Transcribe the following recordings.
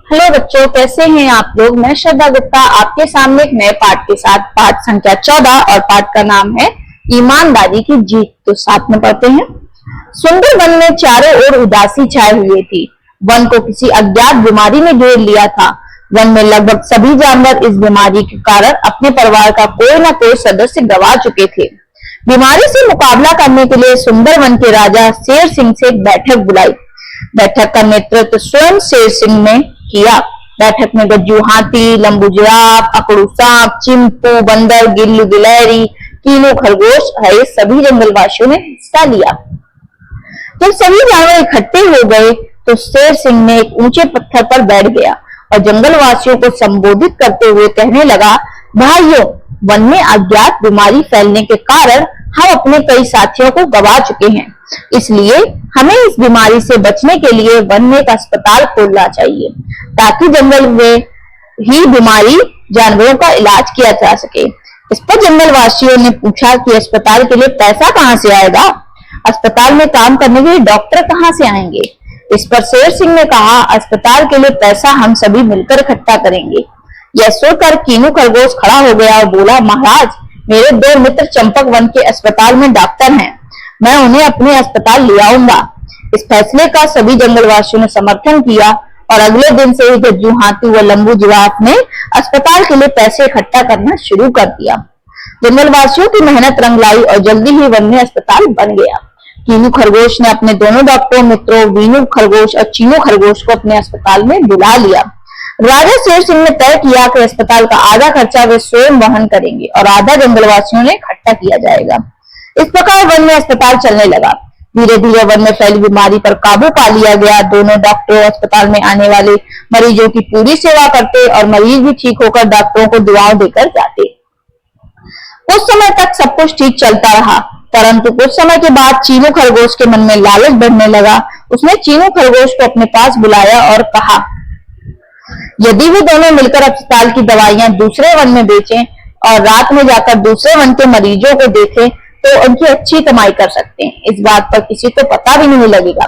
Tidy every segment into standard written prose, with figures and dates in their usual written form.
Hello बच्चों, कैसे हैं आप लोग। मैं श्रद्धा गुप्ता आपके सामने एक नए पाठ के साथ पाठ संख्या 14 और पाठ का नाम है ईमानदारी की जीत। तो साथ में पढ़ते हैं। सुंदर वन में चारों ओर उदासी छाए हुए थी। वन को किसी अज्ञात बीमारी ने घेर लिया था। वन में लगभग सभी जानवर इस बीमारी के कारण अपने परिवार का कोई न कोई सदस्य गंवा चुके थे। बीमारी से मुकाबला करने के लिए सुंदर वन के राजा शेर सिंह से एक बैठक बुलाई। बैठक का नेतृत्व स्वयं शेर सिंह ने किया। बैठक में गज्जू हाथी, लंबू जिराफ, अकड़ू सांप, चिंपू, बंदर, गिल्लू गिलहरी, कीनू खरगोश है सभी जंगलवासियों ने हिस्सा लिया। जब सभी जानवर इकट्ठे हो गए तो शेर सिंह ने एक ऊंचे पत्थर पर बैठ गया और जंगलवासियों को संबोधित करते हुए कहने लगा, भाइयों, वन में अज्ञात बीमारी फैलने के कारण हम अपने कई साथियों को गंवा चुके हैं। इसलिए हमें इस बीमारी से बचने के लिए वन में एक अस्पताल खोलना चाहिए ताकि जंगल में ही बीमारी जानवरों का इलाज किया जा सके। इस पर जंगलवासियों ने पूछा कि अस्पताल के लिए पैसा कहाँ से आएगा? अस्पताल में काम करने के लिए डॉक्टर कहाँ से आएंगे? इस पर शेर सिंह ने कहा, अस्पताल के लिए पैसा हम सभी मिलकर इकट्ठा करेंगे। यह सुनकर कीनू खरगोश खड़ा हो गया और बोला, महाराज, मेरे दो मित्र चंपक वन के अस्पताल में डॉक्टर हैं। मैं उन्हें अपने अस्पताल ले आऊंगा। इस फैसले का सभी जंगलवासियों ने समर्थन किया और अगले दिन से ही गज्जू हाथी व लंबू जिराफ ने अस्पताल के लिए पैसे इकट्ठा करना शुरू कर दिया। जंगलवासियों की मेहनत रंग लाई और जल्दी ही वन में अस्पताल बन गया। कीनू खरगोश ने अपने दोनों डॉक्टरों मित्रों वीनू खरगोश और चीनू खरगोश को अपने अस्पताल में बुला लिया। राजा शेर सिंह ने तय किया कि अस्पताल का आधा खर्चा वे स्वयं वहन करेंगे और आधा जंगलवासियों ने इकट्ठा किया जाएगा। इस प्रकार वन में अस्पताल चलने लगा। धीरे धीरे वन में फैली बीमारी पर काबू पा लिया गया। दोनों डॉक्टर अस्पताल में आने वाले मरीजों की पूरी सेवा करते और मरीज भी ठीक होकर डॉक्टरों को दुआएं देकर जाते। कुछ समय तक सब कुछ ठीक चलता रहा, परंतु कुछ समय के बाद चीनू खरगोश के मन में लालच बढ़ने लगा। उसने चीनू खरगोश को अपने पास बुलाया और कहा, यदि वे दोनों मिलकर अस्पताल की दवाइयां दूसरे वन में बेचें और रात में जाकर दूसरे वन के मरीजों को देखें तो उनकी अच्छी कमाई कर सकते हैं। इस बात पर किसी को पता भी नहीं लगेगा।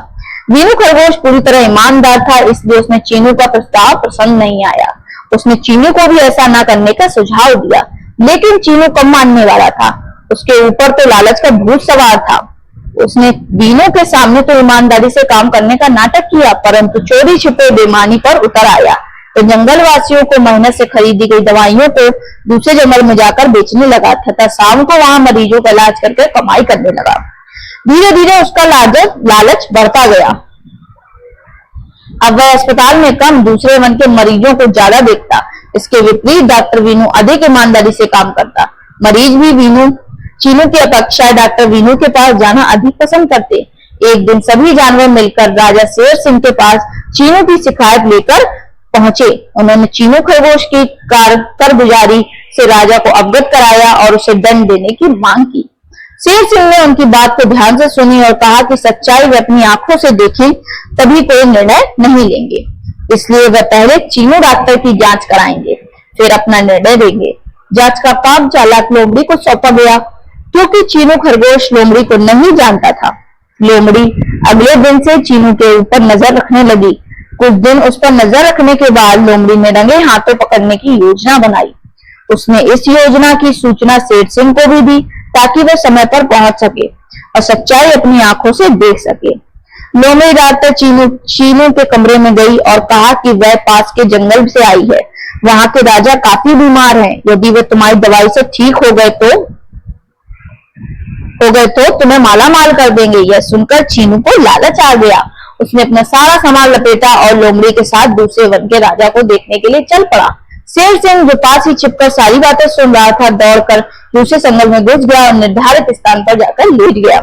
वीनू खरगोश पूरी तरह ईमानदार था, इसलिए उसने चीनू का प्रस्ताव पसंद नहीं आया। उसने चीनू को भी ऐसा न करने का सुझाव दिया, लेकिन चीनू कम मानने वाला था। उसके ऊपर तो लालच का भूत सवार था। उसने वीनू के सामने तो ईमानदारी से काम करने का नाटक किया, परंतु चोरी छिपे बेईमानी पर उतर आया। तो जंगलवासियों को मेहनत से खरीदी गई दवाइयों को दूसरे जंगल में जाकर बेचने लगा तथा शाम को वहां मरीजों का इलाज करके कमाई करने लगा। धीरे धीरे उसका लालच बढ़ता गया। अब वह अस्पताल में कम, दूसरे वन के मरीजों को ज्यादा देखता। इसके विपरीत डॉक्टर वीनू अधिक ईमानदारी से काम करता। मरीज भी चीनू की अपेक्षा डॉक्टर वीनू के पास जाना अधिक पसंद करते। एक दिन सभी जानवर मिलकर राजा शेर सिंह के पास चीनू की शिकायत लेकर पहुंचे। उन्होंने चीनू खरगोश की कारगुजारी से राजा को अवगत कराया और उसे दंड देने की मांग की। शेर सिंह ने उनकी बात को ध्यान से सुनी और कहा कि सच्चाई वे अपनी आंखों से देखें तभी कोई निर्णय नहीं लेंगे। इसलिए वे पहले चीनू डॉक्टर की जांच कराएंगे, फिर अपना निर्णय देंगे। जांच का काम चालाक लोमड़ी को सौंपा गया, क्योंकि चीनू खरगोश लोमड़ी को नहीं जानता था। लोमड़ी अगले दिन से चीनू के ऊपर नजर रखने लगी। कुछ दिन उस पर नजर रखने के बाद लोमड़ी ने रंगे हाथों पकड़ने की योजना बनाई। उसने इस योजना की सूचना शेर सिंह को भी दी ताकि वह समय पर पहुंच सके और सच्चाई अपनी आंखों से देख सके। लोमड़ी रात चीनू के कमरे में गई और कहा कि वह पास के जंगल से आई है। वहां के राजा काफी बीमार हैं। यदि वे तुम्हारी दवाई से ठीक हो गए तो तुम्हें माला माल कर देंगे। यह सुनकर चीनू को लालच आ गया। उसने अपना सारा सामान लपेटा और लोमड़ी के साथ दूसरे वन के राजा को देखने के लिए चल पड़ा। शेर सिंह जो पास ही छिपकर सारी बातें सुन रहा था, दौड़कर दूसरे जंगल में घुस गया और निर्धारित स्थान पर जाकर लेट गया।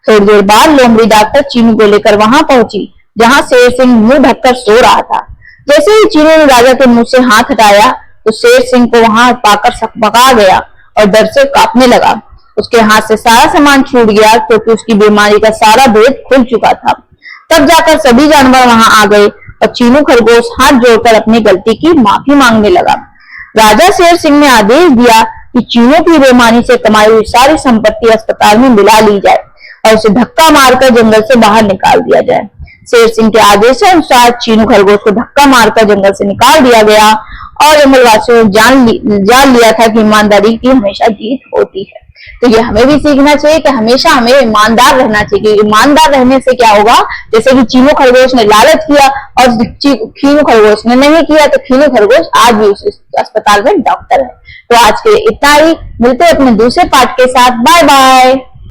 थोड़ी देर बाद लोमड़ी डॉक्टर चीनू को लेकर वहां पहुंची, जहां शेर सिंह मुंह ढककर सो रहा था। जैसे ही चीनू ने राजा के मुंह से हाथ हटाया तो शेर सिंह को वहां पाकर सकबका गया और डर से कांपने लगा। उसके हाथ से सारा सामान छूट गया क्योंकि उसकी बीमारी का सारा भेद खुल चुका था। तब जाकर सभी जानवर वहां आ गए और चीनू खरगोश हाथ जोड़कर अपनी गलती की माफी मांगने लगा। राजा शेर सिंह ने आदेश दिया कि चीनू की बेईमानी से कमाई हुई सारी संपत्ति अस्पताल में मिला ली जाए और उसे धक्का मारकर जंगल से बाहर निकाल दिया जाए। शेर सिंह के आदेश के अनुसार चीनू खरगोश को धक्का मारकर जंगल से निकाल दिया गया और जंगलवासियों ने जान लिया था कि ईमानदारी की हमेशा जीत होती है। तो ये हमें भी सीखना चाहिए कि हमेशा हमें ईमानदार रहना चाहिए। ईमानदार रहने से क्या होगा, जैसे कि चीनू खरगोश ने लालच किया और खीनू खरगोश ने नहीं किया, तो खीनू खरगोश आज भी उस अस्पताल में डॉक्टर है। तो आज के लिए इतना ही, मिलते हैं अपने दूसरे पार्ट के साथ। Bye bye.